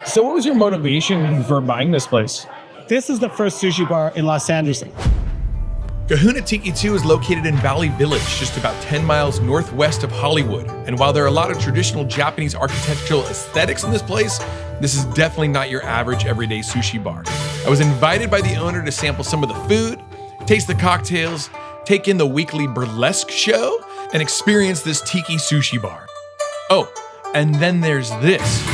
So what was your motivation for buying this place? This is the first sushi bar in Los Angeles. Kahuna Tiki Tu is located in Valley Village, just about 10 miles northwest of Hollywood. And while there are a lot of traditional Japanese architectural aesthetics in this place, this is definitely not your average everyday sushi bar. I was invited by the owner to sample some of the food, taste the cocktails, take in the weekly Burlesque show, and experience this tiki sushi bar. Oh, and then there's this.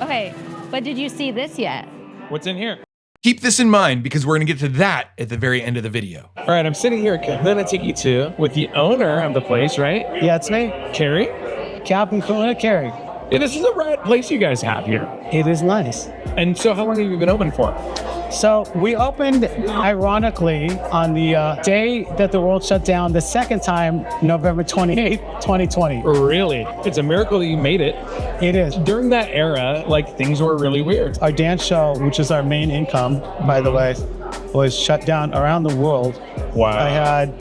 Okay, but did you see this yet? What's in here? Keep this in mind because we're gonna get to that at the very end of the video. All right, I'm sitting here at Kahuna Tiki Tu with the owner of the place, right? Yeah, it's me, Carey. Captain Kahuna, Carey. Yeah, this is a rad place you guys have here. It is nice. And so how long have you been open for? So we opened, ironically, on the day that the world shut down, the second time, November 28th, 2020. Really? It's a miracle that you made it. It is. During that era, like, things were really weird. Our dance show, which is our main income, by the way, was shut down around the world. Wow. I had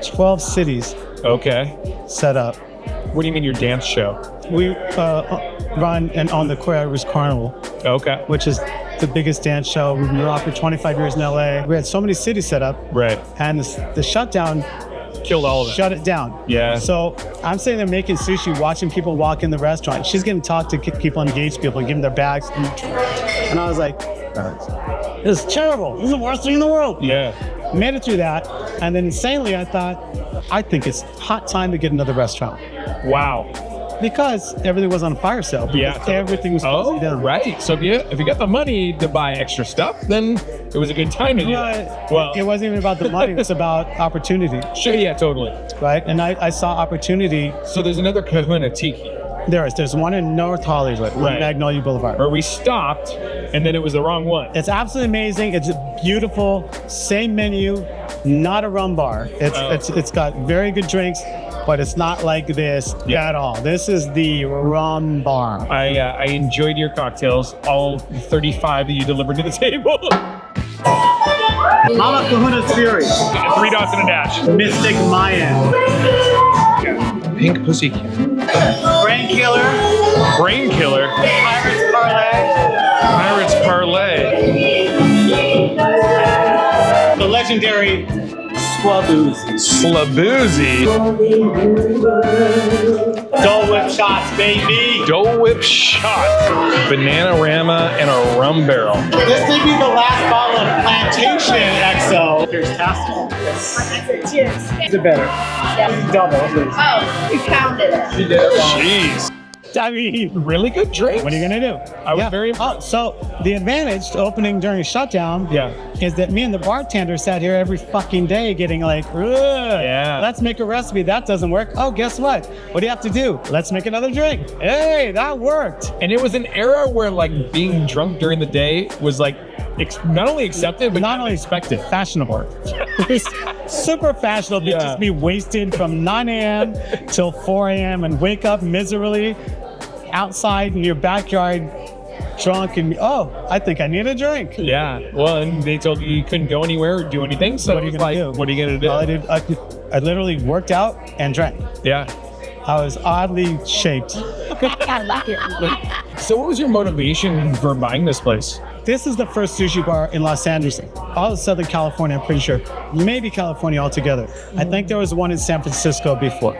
12 cities Okay. set up. What do you mean your dance show? We run and own the Queer Irish Carnival, Okay. which is the biggest dance show. We've been around for 25 years in LA. We had so many cities set up, Right. and the shutdown Killed all of it. shut it down. Yeah. So I'm sitting there making sushi, watching people walk in the restaurant. She's getting to talk to people, engage people, give them their bags. And I was like, this is terrible. This is the worst thing in the world. Yeah. Made it through that. And then insanely, I thought, I think it's hot time to get another restaurant. Wow. Because everything was on fire sale. Yeah. Because everything was Oh, down. right. So if you got the money to buy extra stuff, then it was a good time to do that. Well, It wasn't even about the money. It's about opportunity, sure, yeah, totally. right? And I saw opportunity. So there's another Kahuna Tiki There's one in North Hollywood, Right. Magnolia Boulevard. where we stopped, and then it was the wrong one. It's absolutely amazing. It's beautiful. Same menu, not a rum bar. It's got very good drinks, but it's not like this at all. This is the rum bar. I enjoyed your cocktails, all 35 that you delivered to the table. Mama Kahuna's Fury, 3 dots and a dash. Mystic Mayan, Pink Pussy. Brain Killer, Brain Killer. Pirates Parlay, Pirates Parlay. the legendary Swaboozy. Slaboozy. Dole Whip Shots, baby. Dole Whip Shot. Banana-rama and a rum barrel. This may be the last bottle of Plantation XO. Here's Tastic. Cheers. Is it better? Double. Oh, you counted it. Jeez. I mean, Really good drink. what are you gonna do? I was very Oh, so the advantage to opening during a shutdown is that me and the bartender sat here every fucking day getting like, ugh, let's make a recipe. That doesn't work. Oh, guess what? What do you have to do? Let's make another drink. Hey, that worked. And it was an era where like being drunk during the day was like not only accepted, but Not only expected. Fashionable. It was super fashionable to just be wasted from 9 a.m. till 4 a.m. and wake up miserably outside in your backyard drunk and, oh, I think I need a drink. Yeah. Well, and they told you couldn't go anywhere or do anything. So What are you gonna do? What are you gonna do? All I did, I literally worked out and drank. Yeah. I was oddly shaped. So what was your motivation for buying this place? This is the first sushi bar in Los Angeles. All of Southern California, I'm pretty sure. Maybe California altogether. I think there was one in San Francisco before.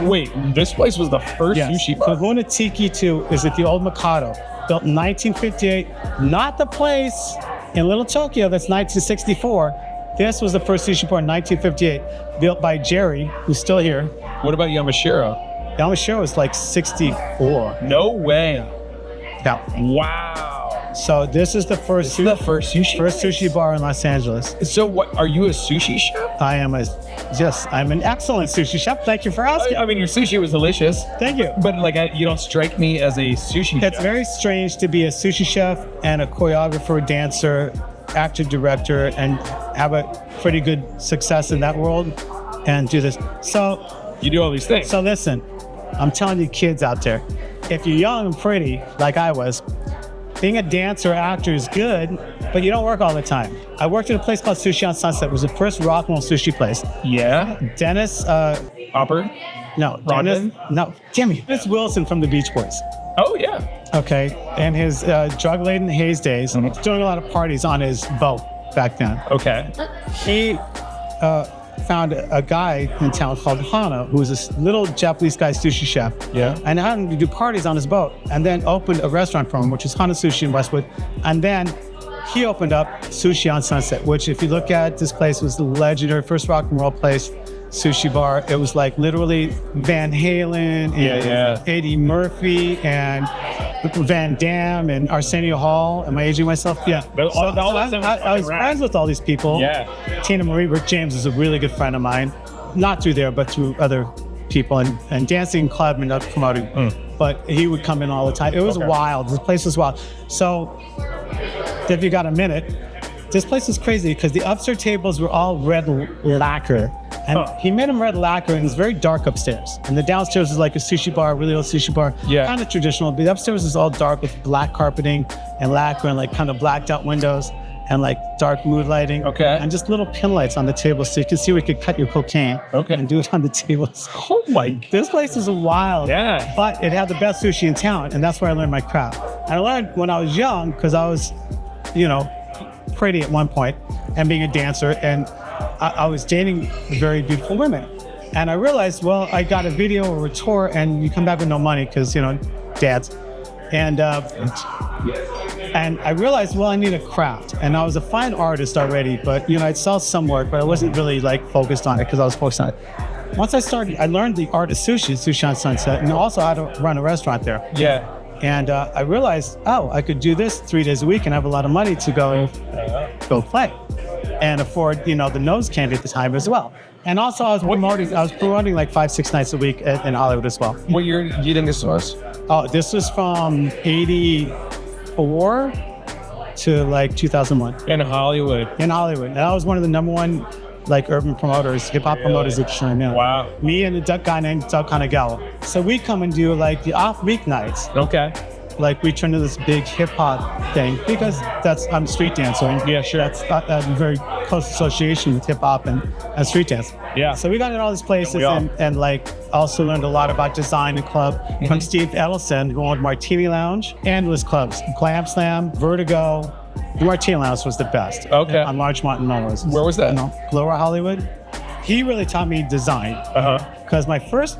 Wait, this place was the first sushi bar? Kahuna Tiki Tu is at the Old Mikado, built in 1958. Not the place in Little Tokyo that's 1964. This was the first sushi bar in 1958, built by Jerry, who's still here. What about Yamashiro? Yamashiro was like 64. No way. Yeah. Wow. So this is the first sushi bar in Los Angeles. So what, are you a sushi chef? I'm an excellent sushi chef. Thank you for asking. I mean, your sushi was delicious. Thank you. But like, you don't strike me as a sushi chef. It's very strange to be a sushi chef and a choreographer, dancer, actor, director, and have a pretty good success in that world and do this. So you do all these things. So listen, I'm telling you kids out there, if you're young and pretty, like I was, being a dancer or actor is good, but you don't work all the time. I worked at a place called Sushi on Sunset. It was the first rock and roll sushi place. Yeah. Dennis, Hopper? no, Rodman? Dennis, no, Jimmy. Dennis Wilson from the Beach Boys. Oh, yeah. Okay, in his drug-laden haze days, doing a lot of parties on his boat back then. Okay. He found a guy in town called Hana, who was this little Japanese guy, sushi chef. Yeah. And had him to do parties on his boat, and then opened a restaurant for him, which is Hana Sushi in Westwood. And then he opened up Sushi on Sunset, which, if you look at this place, was the legendary first rock and roll place. Sushi bar. It was like literally Van Halen and Eddie Murphy and Van Damme and Arsenio Hall. Am I aging myself? Yeah. I was friends with all these people. Yeah. Tina Marie, Rick James is a really good friend of mine. Not through there, but through other people and dancing club and other promoting. But he would come in all the time. It was wild. The place was wild. So if you got a minute, this place was crazy because the upstairs tables were all red lacquer. And he made them red lacquer, and it was very dark upstairs. And the downstairs is like a sushi bar, really old sushi bar. Yeah. Kind of traditional. But the upstairs is all dark with black carpeting and lacquer and like kind of blacked out windows and like dark mood lighting. Okay. And just little pin lights on the table so you can see where you could cut your cocaine. Okay. And do it on the tables. Oh my. This place is wild. Yeah. But it had the best sushi in town, and that's where I learned my craft. And I learned when I was young, because I was, pretty at one point and being a dancer, and I was dating very beautiful women. And I realized, well, I got a video or a tour, and you come back with no money because, dads. And I realized, well, I need a craft. And I was a fine artist already, but, I'd sell some work, but I wasn't really focused on it because I was focused on it. Once I learned the art of sushi on Sunset, and also how to run a restaurant there. Yeah. And I realized, I could do this 3 days a week and have a lot of money to go play and afford, the nose candy at the time as well. And also I was promoting like 5-6 nights a week in Hollywood as well. What year do you think this was? Oh, this was from 84 to like 2001. In Hollywood. In Hollywood. And I was one of the number one urban promoters, hip hop promoters at the time. Yeah. Wow. Me and a guy named Doug Kanagawa. So we come and do the off week nights. Okay. We turn to this big hip hop thing because I'm a street dancer. And yeah, sure. That's a very close association with hip hop and street dance. Yeah. So we got in all these places and also learned a lot about design and club from Steve Edelson, who owned Martini Lounge, endless clubs, Glam Slam, Vertigo. The Martini Lounge was the best. Okay. On Larchmont and Melrose. Where was that? Lower Hollywood. He really taught me design. Because my first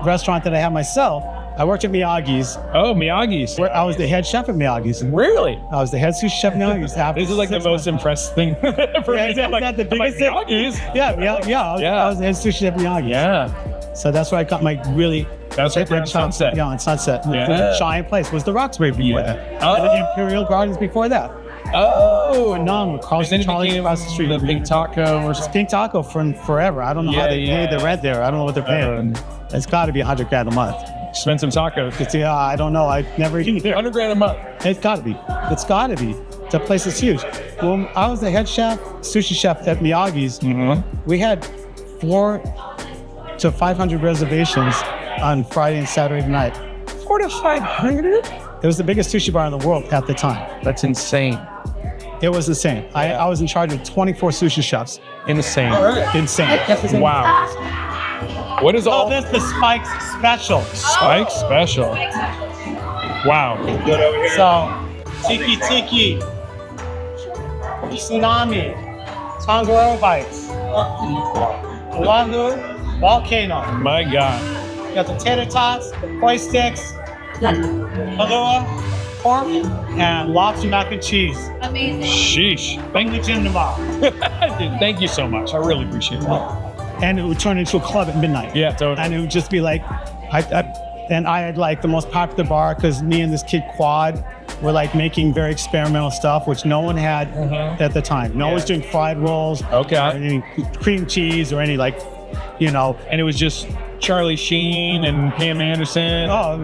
restaurant that I had myself, I worked at Miyagi's. Oh, Miyagi's. Where I was the head chef at Miyagi's. Really? I was the head sushi chef at Miyagi's. This is the most impressive thing for me. Is that the biggest thing? Miyagi's? Yeah. I was the head sushi chef at Miyagi's. Yeah. So that's where I got my really... That's right there on Sunset. Yeah, on Sunset. Yeah. The giant place was the Roxbury before that. And the Imperial Gardens before that. Oh, phenomenal. Carlson Charlie across the street. The Pink Taco or Pink Taco from forever. I don't know how they pay the rent there. I don't know what they're paying. It's got to be $100,000 a month. Spend some tacos. Yeah, I don't know. I never eaten there. $100,000 a month. It's got to be. It's got to be. The place is huge. Well, I was the head chef, sushi chef at Miyagi's. We had 400 to 500 reservations on Friday and Saturday night. 400 to 500? It was the biggest sushi bar in the world at the time. That's insane. It was insane. I was in charge of 24 sushi chefs. Insane. Insane. Wow. What is all this? The Spike's Special. Spike Special. Wow. So, Tiki Tiki, Tsunami, Tongoro Bites, Oahu, Volcano. My God. You got the tater tots, the koi sticks, palua, pork, and lobster mac and cheese. Amazing. Sheesh. Bring the gym tomorrow. Dude, thank you so much. I really appreciate it. And it would turn into a club at midnight. Yeah, totally. And it would just be I had the most popular bar because me and this kid Quad were making very experimental stuff, which no one had at the time. No one was doing fried rolls. Okay. Or any cream cheese or any and it was just Charlie Sheen and Pam Anderson. Oh, it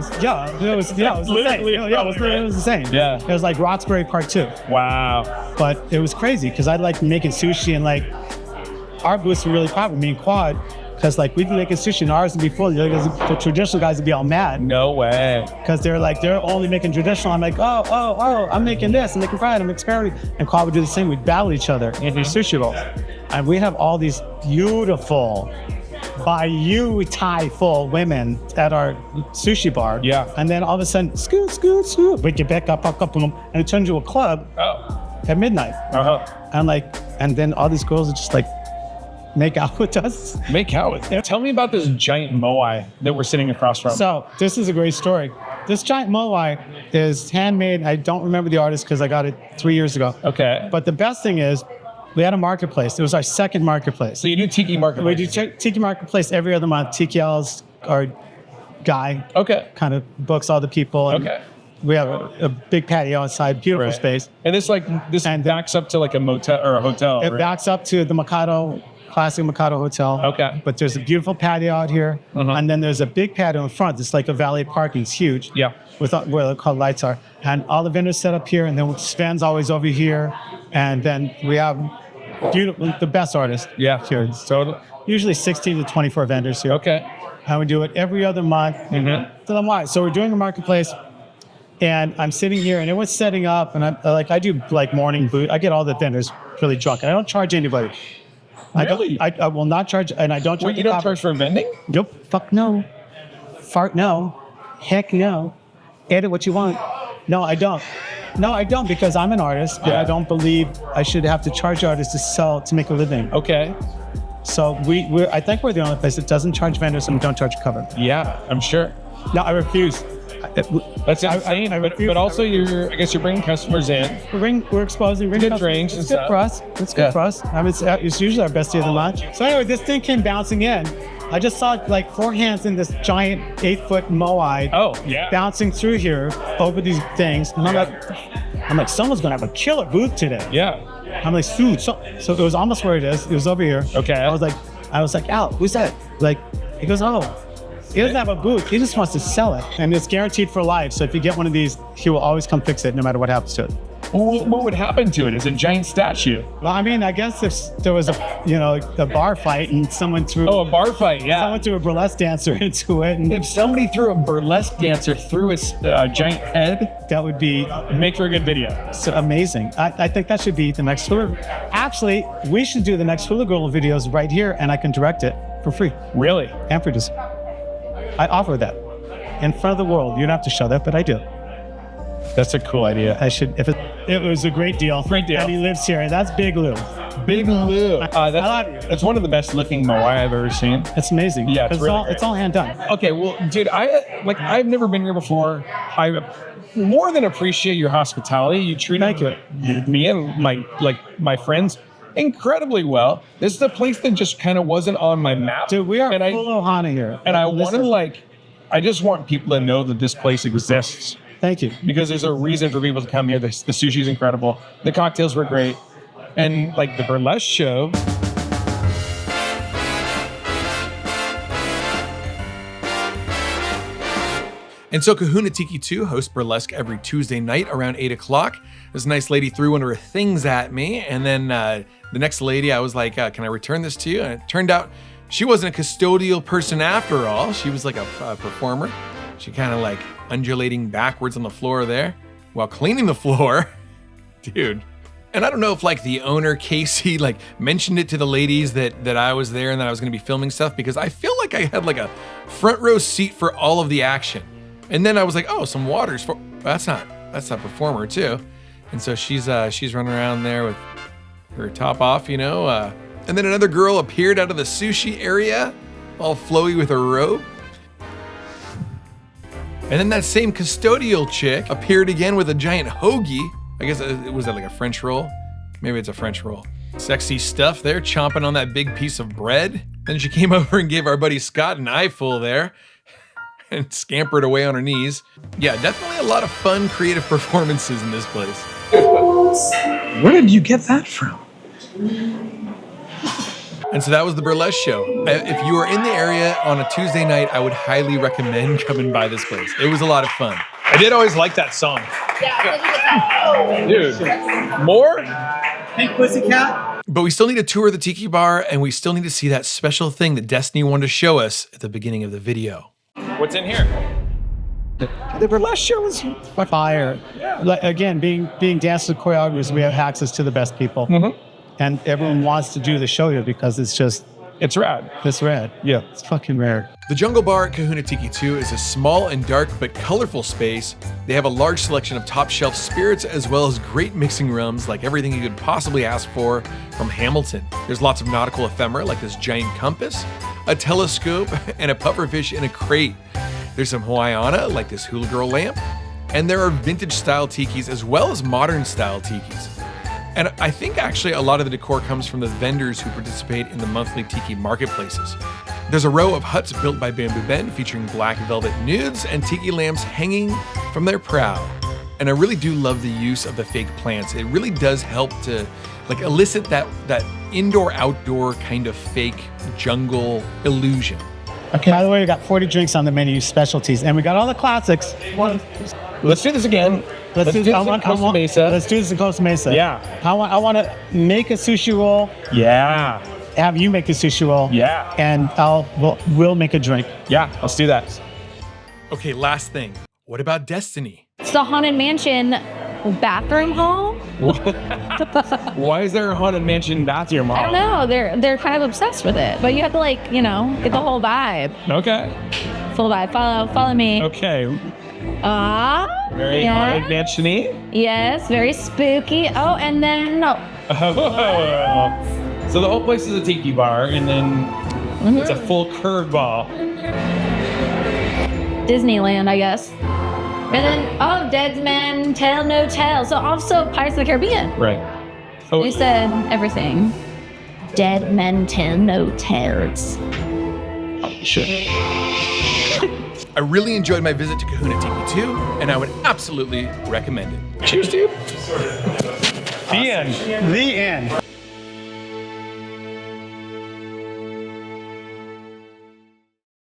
was literally it was insane. Yeah. It was like Roxbury Part 2. Wow. But it was crazy because I liked making sushi and our booths were really popular, me and Quad, because we'd be making sushi and ours would be full. The traditional guys would be all mad. No way. Because they're only making traditional. I'm like, oh, I'm making this, I'm making fried, I'm experimenting. And Quad would do the same. We'd battle each other in sushi rolls. And we have all these beautiful beautiful women at our sushi bar. Yeah. And then all of a sudden, scoot, scoot, scoot, but you back up, and it turns into a club at midnight. And then all these girls are just like, make out with us. Make out with us. Tell me about this giant moai that we're sitting across from. So this is a great story. This giant moai is handmade. I don't remember the artist because I got it 3 years ago. Okay. But the best thing is, we had a marketplace. It was our second marketplace. So you do Tiki Marketplace? We do Tiki Marketplace every other month. TKL's our guy. Okay. Kind of books all the people. And we have a big patio outside, beautiful space. And this backs up to like a motel or a hotel. It backs up to the Mikado, classic Mikado Hotel. Okay. But there's a beautiful patio out here. And then there's a big patio in front. It's like a valet parking. It's huge. Yeah. With where the called lights are. And all the vendors set up here. And then Sven's always over here. And then we have the best artists here. So usually 16 to 24 vendors here. Okay. And we do it every other month. So we're doing a marketplace. And I'm sitting here, and everyone's setting up, and I do like morning boot. I get all the vendors really drunk, and I don't charge anybody. Really? I will not charge, and I don't charge. Wait, you don't charge for vending? Nope. Fuck no. Fart no. Heck no. Edit what you want. No, I don't. No, I don't, because I'm an artist, but I don't believe I should have to charge artists to make a living. Okay. So I think we're the only place that doesn't charge vendors and don't charge cover. Yeah, I'm sure. No, I refuse. That's insane. But also, I guess you're bringing customers in. We're exposing. Good drinks and It's good stuff. for us. It's good for us. I mean, it's usually our best day of the month. So anyway, this thing came bouncing in. I just saw like 4 hands in this giant 8-foot moai. Bouncing through here over these things. And I'm like, someone's gonna have a killer booth today. Yeah. I'm like, dude. So it was almost where it is. It was over here. Okay. I was like, Al, who's that? Like, he goes, oh. He doesn't have a booth. He just wants to sell it. And it's guaranteed for life. So if you get one of these, he will always come fix it no matter what happens to it. Well, what would happen to it? It's a giant statue. Well, I mean, I guess if there was a bar fight and someone threw... Oh, a bar fight, yeah. Someone threw a burlesque dancer into it. And if somebody threw a burlesque dancer through its giant head... That would be... Make for a good video. So amazing. I think that should be the next Hula... Actually, we should do the next Hula Girl videos right here, and I can direct it for free. Really? And produce it. I offer that in front of the world. You don't have to show that, but I do. That's a cool idea. I should. If it was a great deal. Great deal. And he lives here, and that's Big Lou. Big Lou. I love you. That's one of the best looking moai I've ever seen. It's amazing. Yeah, it's really it's all hand done. Okay, well, dude, I've never been here before. I more than appreciate your hospitality. You treated me and my friends incredibly well. This is a place that just kind of wasn't on my map. Dude, we are full Ohana here. And I just want people to know that this place exists. Thank you. Because there's a reason for people to come here. The sushi's incredible. The cocktails were great. And like the burlesque show. And so Kahuna Tiki Tu hosts Burlesque every Tuesday night around 8 o'clock. This nice lady threw one of her things at me. And then the next lady, I was like, can I return this to you? And it turned out she wasn't a custodial person after all. She was like a performer. She kind of like undulating backwards on the floor there while cleaning the floor. Dude. And I don't know if like the owner, Casey, like mentioned it to the ladies that I was there and that I was going to be filming stuff, because I feel like I had like a front row seat for all of the action. And then I was like, oh, some waters for that's not performer too. And so she's running around there with her top off, you know. And then another girl appeared out of the sushi area, all flowy with her robe. And then that same custodial chick appeared again with a giant hoagie. I guess was that like a French roll? Maybe it's a French roll. Sexy stuff there, chomping on that big piece of bread. Then she came over and gave our buddy Scott an eyeful there and scampered away on her knees. Yeah, definitely a lot of fun, creative performances in this place. Where did you get that from? And so that was the burlesque show. If you are in the area on a Tuesday night, I would highly recommend coming by this place. It was a lot of fun. I did always like that song. Yeah, dude. More? Pink Pussycat. But we still need to tour the Tiki Bar, and we still need to see that special thing that Destiny wanted to show us at the beginning of the video. What's in here? The burlesque show was fire. Yeah. Like, again, being dancers and choreographers, we have access to the best people. And everyone wants to do the show here because it's just It's rad. It's rad. Yeah. It's fucking rare. The Jungle Bar at Kahuna Tiki Tu is a small and dark but colorful space. They have a large selection of top shelf spirits as well as great mixing rums like everything you could possibly ask for from Hamilton. There's lots of nautical ephemera like this giant compass, a telescope, and a pufferfish in a crate. There's some Hawaiiana like this hula girl lamp, and there are vintage style tikis as well as modern style tikis. And I think actually a lot of the decor comes from the vendors who participate in the monthly tiki marketplaces. There's a row of huts built by Bamboo Ben featuring black velvet nudes and tiki lamps hanging from their prow. And I really do love the use of the fake plants. It really does help to like elicit that indoor-outdoor kind of fake jungle illusion. Okay. By the way, we got 40 drinks on the menu, specialties, and we got all the classics. Let's do this again. Let's do this in Costa Mesa. Let's do this in Costa Mesa. Yeah. I want to make a sushi roll. Yeah. Have you make a sushi roll. Yeah. And we'll make a drink. Yeah, let's do that. Okay, last thing. What about Destiny? It's the Haunted Mansion bathroom hall. Why is there a haunted mansion bathroom hall? I don't know. They're kind of obsessed with it, but you have to get the whole vibe. Okay. Full vibe. Follow me. Okay. Very haunted mansion-y. Yes, very spooky. Oh, and then So the whole place is a tiki bar, and then it's a full curved ball. Disneyland, I guess. And then Dead Men Tell No Tale. So also Pirates of the Caribbean. Right. Oh, They said everything. Dead Men Tell No Tales. sure. I really enjoyed my visit to Kahuna Tiki Tu, and I would absolutely recommend it. Cheers, dude. The end. The end.